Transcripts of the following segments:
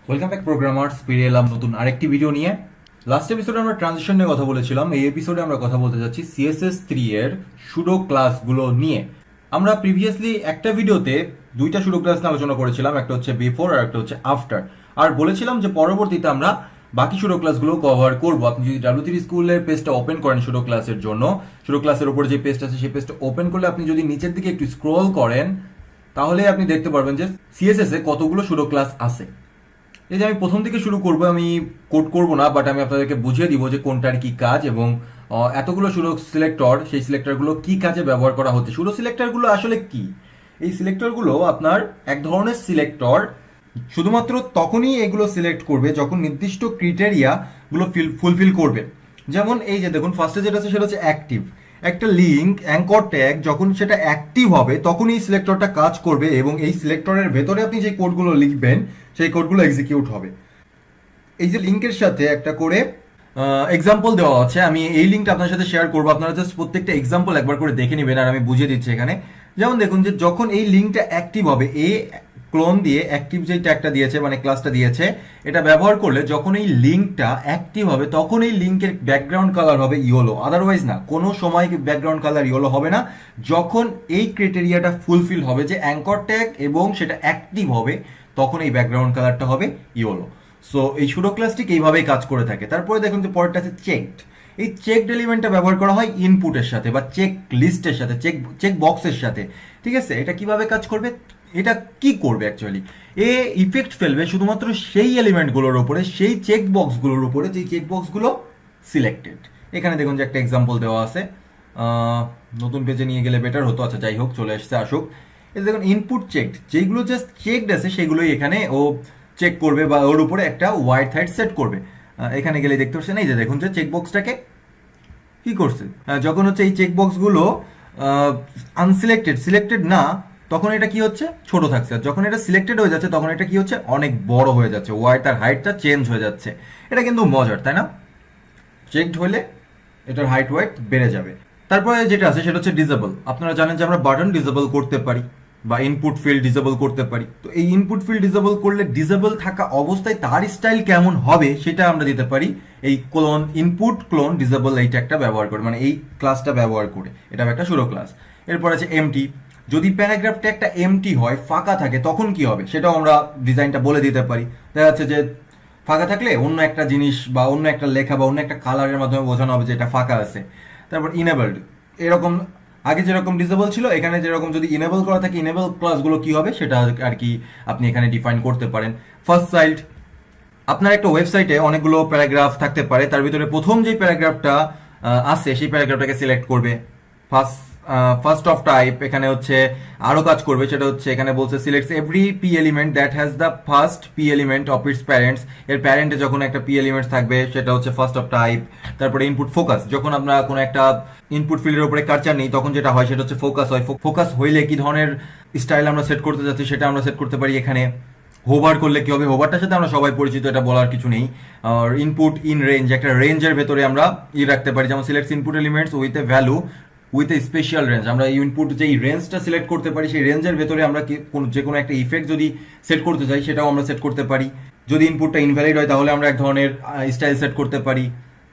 Welcome back programmers, ফিরে এলাম নতুন আরেকটি ভিডিও নিয়ে। লাস্ট এপিসোডে আমরা ট্রানজিশন নিয়ে কথা বলেছিলাম। এই এপিসোডে আমরা কথা বলতে যাচ্ছি CSS3 এর সুডো ক্লাসগুলো নিয়ে। আমরা প্রিভিয়াসলি একটা ভিডিওতে দুইটা সুডো ক্লাস নিয়ে আলোচনা করেছিলাম, একটা হচ্ছে বিফোর আর একটা হচ্ছে আফটার। আর বলেছিলাম যে পরবর্তীতে আমরা বাকি সুডো ক্লাসগুলো কভার করবো। আপনি যদি W3 স্কুলের পেজটা ওপেন করেন সুডো ক্লাসের জন্য, সুডো ক্লাসের উপর যে পেজটা আছে সেই পেজটা ওপেন করলে আপনি যদি নিচের দিকে একটু স্ক্রল করেন তাহলে আপনি দেখতে পারবেন যে CSS এ কতগুলো সুডো ক্লাস আছে। এই যে আমি প্রথম থেকে শুরু করব, আমি কোড করব না, বাট আমি আপনাদেরকে বুঝিয়ে দিব যে কোনটার কি কাজ এবং এতগুলো সুডো সিলেক্টর, সেই সিলেক্টরগুলো কি কাজে ব্যবহার করা হচ্ছে। সুডো সিলেক্টরগুলো আসলে কি? এই সিলেক্টরগুলো আপনার এক ধরনের সিলেক্টর, শুধুমাত্র তখনই এগুলো সিলেক্ট করবে যখন নির্দিষ্ট ক্রিটেরিয়া গুলো ফুলফিল করবে। যেমন এই যে দেখুন, ফার্স্টে যেটা আছে সেটা হচ্ছে অ্যাক্টিভ। একটা লিঙ্ক অ্যাঙ্কর ট্যাগ যখন সেটা অ্যাক্টিভ হবে তখন এই সিলেক্টরটা কাজ করবে এবং এই সিলেক্টরের ভেতরে আপনি যে কোডগুলো লিখবেন সেই কোডগুলো এক্সিকিউট হবে। এই যে লিঙ্কের সাথে একটা করে এক্সাম্পল দেওয়া আছে, আমি এই লিঙ্কটা আপনার সাথে শেয়ার করবো। আপনারা জাস্ট প্রত্যেকটা এক্সাম্পল একবার করে দেখে নেবেন আর আমি বুঝিয়ে দিচ্ছি এখানে। যেমন দেখুন যে যখন এই লিঙ্কটা অ্যাক্টিভ হবে, ক্লোন দিয়ে অ্যাক্টিভ যে ট্যাগটা দিয়েছে মানে ক্লাসটা দিয়েছে, এটা ব্যবহার করলে যখন এই লিঙ্কটা অ্যাক্টিভ হবে তখন এই লিঙ্কের ব্যাকগ্রাউন্ড কালার হবে ইয়েলো, আদারওয়াইজ না। কোনো সময় ব্যাকগ্রাউন্ড কালার ইয়েলো হবে না। যখন এই ক্রাইটেরিয়াটা ফুলফিল হবে যে অ্যাঙ্কর ট্যাগ এবং সেটা অ্যাক্টিভ হবে তখন এই ব্যাকগ্রাউন্ড কালারটা হবে ইয়েলো। সো এই সুডো ক্লাসটি এইভাবেই কাজ করে থাকে। তারপরে দেখুন যে পরেরটা আছে চেকড। এই চেকড এলিমেন্টটা ব্যবহার করা হয় ইনপুটের সাথে বা চেক লিস্টের সাথে, চেক বক্সের সাথে। ঠিক আছে, এটা কিভাবে কাজ করবে, এটা কি করবে অ্যাকচুয়ালি, ইফেক্ট ফেলবে শুধুমাত্র সেই এলিমেন্টগুলোর উপরে, সেই চেক বক্সগুলোর উপরে যে চেক বক্সগুলো সিলেক্টেড। এখানে দেখুন যে একটা এক্সাম্পল দেওয়া আছে, নতুন পেজে নিয়ে গেলে বেটার হতো। আচ্ছা যাই হোক, চলে আসছে, আসুক। এই দেখুন ইনপুট চেকড, যেগুলো জাস্ট চেকড আছে সেগুলোই এখানে ও চেক করবে বা ওর উপরে একটা ওয়াইড হাইট সেট করবে। এখানে গেলে দেখতে পাচ্ছেন এই যে দেখুন যে চেক বক্সটাকে কি করছে, যখন হচ্ছে এই চেক বক্সগুলো সিলেক্টেড না তখন এটা কি হচ্ছে, ছোট থাকছে। আর যখন এটা সিলেক্টেড হয়ে যাচ্ছে তখন এটা কি হচ্ছে, অনেক বড় হয়ে যাচ্ছে, ওয়াইড আর হাইটটা চেঞ্জ হয়ে যাচ্ছে। এটা কিন্তু মজার, তাই না? চেকড হলে এটার হাইট ওয়াইট বেড়ে যাবে। তারপরে যেটা আছে সেটা হচ্ছে ডিসেবল। আপনারা জানেন যে আমরা বাটন ডিসেবল করতে পারি বা ইনপুট ফিল্ড ডিসেবল করতে পারি। তো এই ইনপুট ফিল্ড ডিসেবল করলে ডিসেবল থাকা অবস্থায় তার স্টাইল কেমন হবে সেটা আমরা দিতে পারি এই ক্লোন ইনপুট ক্লোন ডিসেবল এই ট্যাগটা ব্যবহার করে, মানে এই ক্লাসটা ব্যবহার করে। এটা একটা সুডো ক্লাস। এরপর আছে এমটি। যদি প্যারাগ্রাফ ট্যাগটা এমটি হয়, ফাঁকা থাকে, তখন কি হবে সেটাও আমরা ডিজাইনটা বলে দিতে পারি। দেখা যাচ্ছে যে ফাঁকা থাকলে অন্য একটা জিনিস বা অন্য একটা লেখা বা অন্য একটা কালারের মাধ্যমে বোঝানো হবে যে এটা ফাঁকা আছে। তারপর ইনেবলড, এরকম আগে যেরকম ডিসেবল ছিল এখানে যেরকম যদি ইনেবল করা থাকে, ইনেবল ক্লাসগুলো কি হবে সেটা আর কি আপনি এখানে ডিফাইন করতে পারেন। ফার্স্ট চাইল্ড, আপনার একটা ওয়েবসাইটে অনেকগুলো প্যারাগ্রাফ থাকতে পারে, তার ভিতরে প্রথম যে প্যারাগ্রাফটা আছে সেই প্যারাগ্রাফটাকে সিলেক্ট করবে। ফার্স্ট অফ টাইপ এখানে হচ্ছে আরো কাজ করবে, সেটা হচ্ছে এখানে বলছে সিলেক্টস every P element that has the first P element of its parents. এর প্যারেন্টে যখন একটা পি এলিমেন্ট থাকবে সেটা হচ্ছে ফার্স্ট অফ টাইপ। তারপরে ইনপুট ফোকাস, যখন আমরা কোনো একটা ইনপুট ফিল্ডের উপরে কার্চার নেই তখন যেটা হয় সেটা হচ্ছে ফোকাস হয়। ফোকাস হইলে কি ধরনের স্টাইল আমরা সেট করতে যাচ্ছি সেটা আমরা সেট করতে পারি এখানে। হোভার করলে কি হবে, হোভারটার সাথে আমরা সবাই পরিচিত, এটা বলার কিছু নেই। আর ইনপুট ইন রেঞ্জ, একটা রেঞ্জের ভেতরে আমরা রাখতে পারি, যেমন সিলেক্টস input elements with a value with a special range. আমরা ইনপুট যে রেঞ্জটা সিলেক্ট করতে পারি সেই রেঞ্জের ভেতরে আমরা যে কোনো একটা ইফেক্ট যদি সেট করতে চাই সেটাও আমরা সেট করতে পারি। যদি ইনপুটটা ইনভ্যালিড হয় তাহলে আমরা এক ধরনের স্টাইল সেট করতে পারি।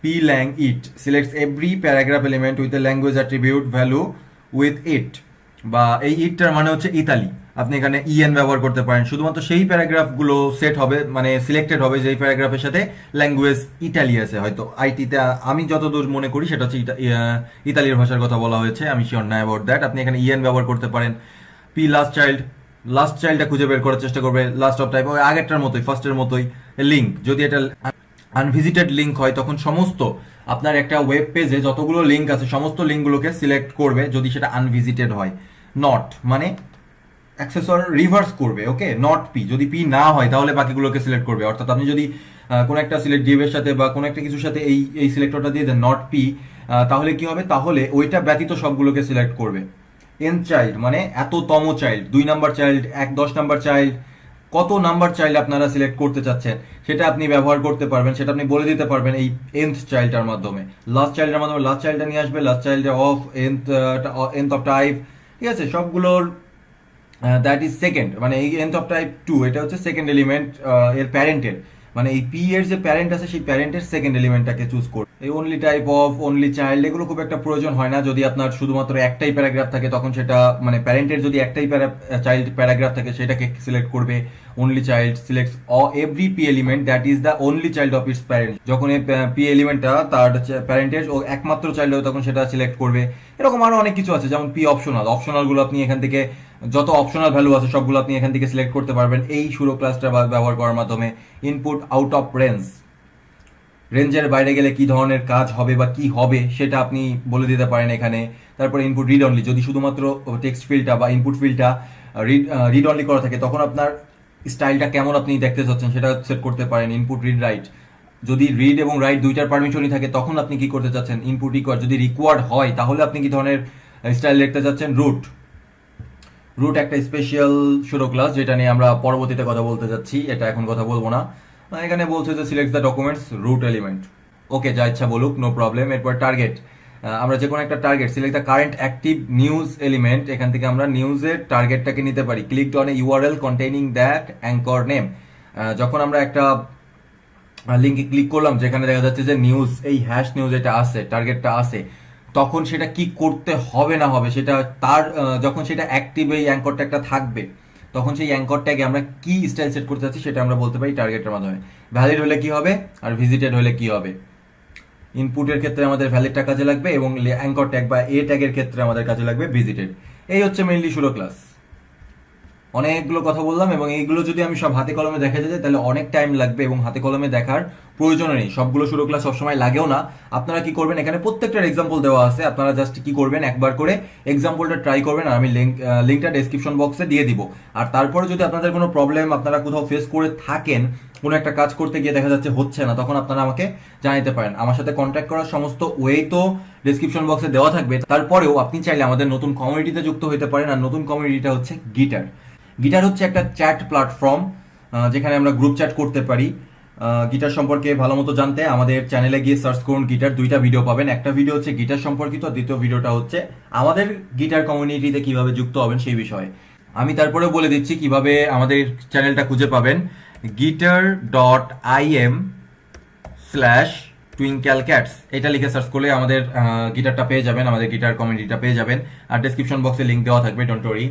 P lang it selects every paragraph element with a language attribute value with it, বা এই ইটটার মানে হচ্ছে ইতালি, আপনি এখানে ইএন ব্যবহার করতে পারেন। শুধুমাত্র সেই প্যারাগ্রাফগুলো সেট হবে, মানে সিলেক্টেড হবে যেই প্যারাগ্রাফের সাথে ল্যাঙ্গুয়েজ ইটালি আছে। হয়তো আইটিতে আমি যতদূর মনে করি সেটা হচ্ছে ইতালির ভাষার কথা বলা হয়েছে, আমি শিওর না অ্যাবাউট দ্যাট। আপনি এখানে ইএন ব্যবহার করতে পারেন। পি লাস্ট চাইল্ডটা খুঁজে বের করার চেষ্টা করবে। লাস্ট অফ টাইপ ওই আগেরটার মতোই, ফার্স্টের মতোই। লিঙ্ক, যদি এটা আনভিজিটেড লিঙ্ক হয় তখন সমস্ত আপনার একটা ওয়েব পেজে যতগুলো লিঙ্ক আছে সমস্ত লিঙ্কগুলোকে সিলেক্ট করবে যদি সেটা আনভিজিটেড হয়। নট মানে অ্যাক্সেসর রিভার্স করবে, ওকে। নট পি, যদি পি না হয় তাহলে বাকিগুলোকে সিলেক্ট করবে। অর্থাৎ আপনি যদি কোনো একটা সিলেক্ট ডিভের সাথে বা কোনো একটা কিছুর সাথে এই সিলেক্টরটা দিয়ে দেন নট পি, তাহলে কি হবে, তাহলে ওইটা ব্যতীত সবগুলোকে সিলেক্ট করবে। এন চাইল্ড মানে এততম child, 2 number child, 10 number child, কত নাম্বার চাইল্ড আপনারা সিলেক্ট করতে চাচ্ছেন সেটা আপনি ব্যবহার করতে পারবেন, সেটা আপনি বলে দিতে পারবেন এই এন্থ চাইল্ডটার মাধ্যমে। লাস্ট চাইল্ডের মাধ্যমে লাস্ট চাইল্ডটা নিয়ে আসবে, last child of nth of type. ঠিক আছে, সবগুলোর দ্যাট ইজ সেকেন্ড, মানে এই nth অফ টাইপ 2 এটা হচ্ছে সেকেন্ড এলিমেন্ট এর প্যারেন্টের, মানে এই পি এর যে প্যারেন্ট আছে সেই প্যারেন্টের সেকেন্ড এলিমেন্টটাকে চুজ করবে। এই only type of, only child এগুলো খুব একটা প্রয়োজন হয় না। যদি আপনার শুধুমাত্র একটাই প্যারাগ্রাফ থাকে তখন সেটা, মানে প্যারেন্টের যদি একটাই চাইল্ড প্যারাগ্রাফ থাকে সেটাকে সিলেক্ট করবে only child সিলেক্টস every P element that is the only child of its parent. যখন এই পি এলিমেন্টটা তার প্যারেন্টের ও একমাত্র চাইল্ড হবে তখন সেটা সিলেক্ট করবে। এরকম আরো অনেক কিছু আছে, যেমন পি অপশনাল, অপশনালগুলো আপনি এখান থেকে যত অপশনাল ভ্যালু আছে সবগুলো আপনি এখান থেকে সিলেক্ট করতে পারবেন এই সুরো ক্লাসটা ব্যবহার করার মাধ্যমে। ইনপুট আউট অফ রেঞ্জ, রেঞ্জের বাইরে গেলে কি ধরনের কাজ হবে বা কি হবে সেটা আপনি বলে দিতে পারেন এখানে। তারপরে ইনপুট রিড অনলি, যদি শুধুমাত্র টেক্সট ফিল্ডটা বা ইনপুট ফিল্ডটা রিড অনলি করা থাকে তখন আপনার স্টাইলটা কেমন আপনি দেখতে চাচ্ছেন সেটা সেট করতে পারেন। ইনপুট রিড রাইট, যদি রিড এবং রাইট দুইটার পারমিশনই থাকে তখন আপনি কি করতে চাচ্ছেন। ইনপুট রিকোয়ার্ড, যদি রিকোয়ার্ড হয় তাহলে আপনি কি ধরনের স্টাইল দেখতে চাচ্ছেন। রুট একটা স্পেশাল সুরো ক্লাস যেটা নিয়ে আমরা পরবর্তীতে কথা বলতে যাচ্ছি, এটা এখন কথা বলবো না। এখানে বলছে যে select the documents root element, okay যা ইচ্ছা বলুক, নো প্রবলেম। এরপর টার্গেট, আমরা যে কোনো একটা target select the current active news element, এখান থেকে আমরা নিউজের টার্গেটটাকে নিতে পারি। Click on a URL containing that anchor name, যখন আমরা একটা লিঙ্কে ক্লিক করলাম যেখানে দেখা যাচ্ছে যে নিউজ, এই হ্যাশ নিউজ এটা আছে, টার্গেটটা আছে, তখন সেটা কি করতে হবে না হবে সেটা তার যখন সেটা অ্যাক্টিভ এই অ্যাঙ্কর ট্যাগটা থাকবে তখন সেই অ্যাঙ্কর ট্যাগে আমরা কি স্টাইল সেট করতে চাচ্ছি সেটা আমরা বলতে পারি টার্গেটের মাধ্যমে। ভ্যালিড হলে কি হবে আর ভিজিটেড হলে কি হবে। ইনপুটের ক্ষেত্রে আমাদের ভ্যালিডটা কাজে লাগবে এবং অ্যাঙ্কর ট্যাগ বা এ ট্যাগের ক্ষেত্রে আমাদের কাজে লাগবে ভিজিটেড। এই হচ্ছে মেইনলি সুরো ক্লাস। অনেকগুলো কথা বললাম এবং এইগুলো যদি আমি সব হাতে কলমে দেখাতে যাই তাহলে অনেক টাইম লাগবে এবং হাতে কলমে দেখার প্রয়োজন নেই। সবগুলো সুরো ক্লাস সবসময় লাগেও না। আপনারা কি করবেন, এখানে প্রত্যেকটার এক্সাম্পল দেওয়া আছে, আপনারা জাস্ট কি করবেন একবার করে এক্সাম্পলটা ট্রাই করবেন আর আমি লিঙ্কটা ডেসক্রিপশন বক্সে দিয়ে দিব। আর তারপরে যদি আপনাদের কোনো প্রবলেম আপনারা কোথাও ফেস করে থাকেন, কোনো একটা কাজ করতে গিয়ে দেখা যাচ্ছে হচ্ছে না, তখন আপনারা আমাকে জানাতে পারেন। আমার সাথে কন্ট্যাক্ট করার সমস্ত ওয়ে তো ডেসক্রিপশন বক্সে দেওয়া থাকবে। তারপরেও আপনি চাইলে আমাদের নতুন কমিউনিটিতে যুক্ত হতে পারেন। আর নতুন কমিউনিটিটা হচ্ছে গিটার। গিটার হচ্ছে একটা চ্যাট প্ল্যাটফর্ম যেখানে আমরা গ্রুপ চ্যাট করতে পারি। গিটার সম্পর্কে ভালো মতো জানতে আমাদের চ্যানেলে গিয়ে সার্চ করুন গিটার, দুইটা ভিডিও পাবেন। একটা ভিডিও হচ্ছে গিটার সম্পর্কিত, দ্বিতীয় ভিডিওটা হচ্ছে আমাদের গিটার কমিউনিটিতে কিভাবে যুক্ত হবেন সেই বিষয়ে। আমি তারপরে বলে দিচ্ছি কিভাবে আমাদের চ্যানেলটা খুঁজে পাবেন। guitar.im/twinklecats এটা লিখে সার্চ করলে আমাদের গিটারটা পেয়ে যাবেন, আমাদের গিটার কমিউনিটিটা পেয়ে যাবেন। আর ডেসক্রিপশন বক্সে লিঙ্ক দেওয়া থাকবে, ডোন্ট ওয়ারি।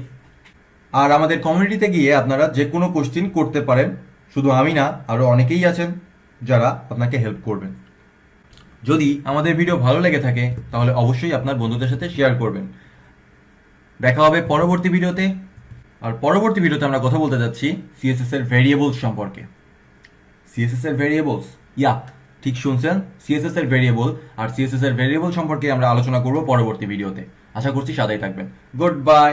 আর আমাদের কমিউনিটিতে গিয়ে আপনারা যে কোনো কোশ্চিন করতে পারেন, শুধু আমি না আরও অনেকেই আছেন যারা আপনাকে হেল্প করবেন। যদি আমাদের ভিডিও ভালো লেগে থাকে তাহলে অবশ্যই আপনার বন্ধুদের সাথে শেয়ার করবেন। দেখা হবে পরবর্তী ভিডিওতে। আর পরবর্তী ভিডিওতে আমরা কথা বলতে যাচ্ছি সিএসএস এর ভেরিয়েবলস সম্পর্কে। সিএসএস এর ভেরিয়েবলস, ঠিক শুনছেন, সিএসএস এর ভেরিয়েবল। আর সিএসএস এর ভেরিয়েবল সম্পর্কে আমরা আলোচনা করব পরবর্তী ভিডিওতে। আশা করছি সাথেই থাকবেন। Good bye.